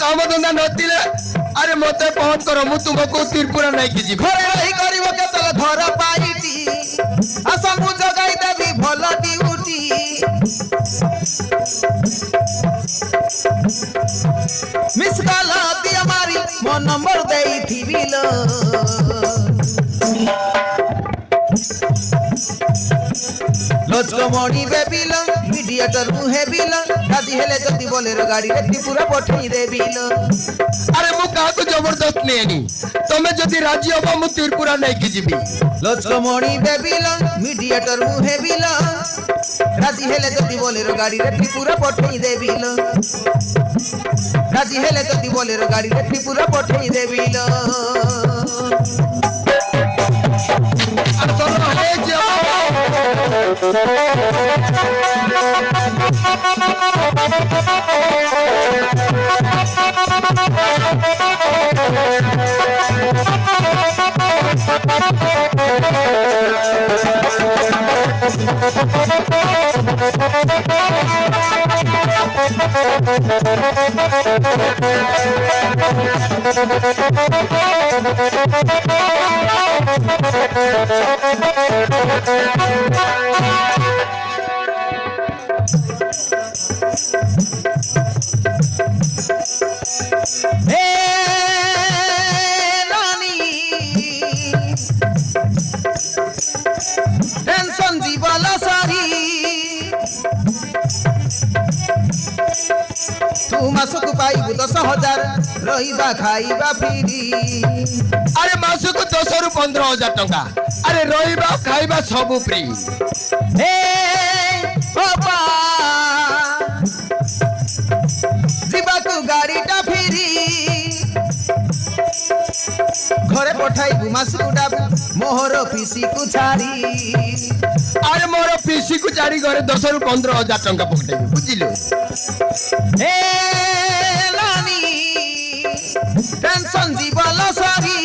काम धंदा नथिले अरे मते फोन करो मु तुमको त्रिपुरा नहीं की जीव घरे रही करिवो केतले घर पाइटी असमु जगाई देबी भल ड्यूटी मिस कॉल दिया मारी मो नंबर देई थिबिलो लचकमणी बेबिल मीडिएटर मुहे बिल राजी हेले जति बोलेरो गाड़ी रे त्रिपुरा पठेई देबिल अरे मु का को जबरदस्त नेनी तमे जदी राजी होबो मु त्रिपुरा नहीं की जीबी लचकमणी बेबिल मीडिएटर मुहे बिल राजी हेले जति बोलेरो गाड़ी रे त्रिपुरा पठेई देबिल राजी हेले जति बोलेरो गाड़ी रे त्रिपुरा पठेई देबिल टेंशन जीवल सारी तू मासक पाइबू 10,000 रहीबा खाइबा फ्री अरे मासक 10 रु 15,000 टंका अरे रहीबा खाइबा सब फ्री हे बाबा जीवा को गाड़ीटा फ्री घरे पठाइबू मासक डाबू मोहर पीसी को छाड़ी अरे मोर पीसी को छाड़ी घरे 10 रु 15,000 टंका पकटाइबू बुझिलो हे लानी टेंशन जीवल सारी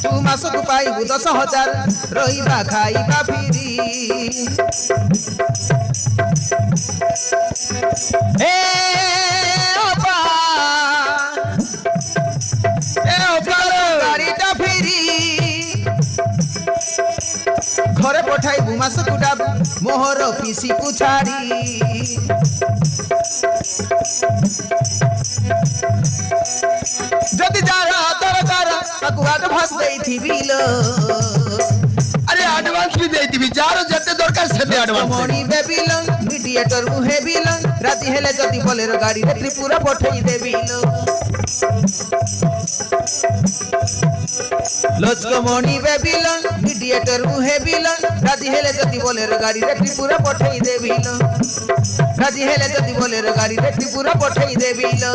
तू मासक पाइबू 10,000 रहीबा खाइबा फ्री हे अपा गाड़ीटा फ्री घरे पठाइबू मासक डाबू मोहर पीसी को छाड़ी जदि जारा दरकार ताकू एडवांस देई थिबिलो अरे एडवांस भी देती भी जार जते दरकार सेते एडवांस मणी बेबिल मीडिएटर मुहे बिल राजी हेले जदि बोलेरो गाड़ी रे त्रिपुरा पठेई देबिलो लचकमणी बेबिल मीडिएटर मुहे बिल राजी हेले जदि बोलेरो गाड़ी रे त्रिपुरा पठेई देबिलो राजी हेले जदि बोलेरो गाड़ी रे त्रिपुरा पठेई देबिलो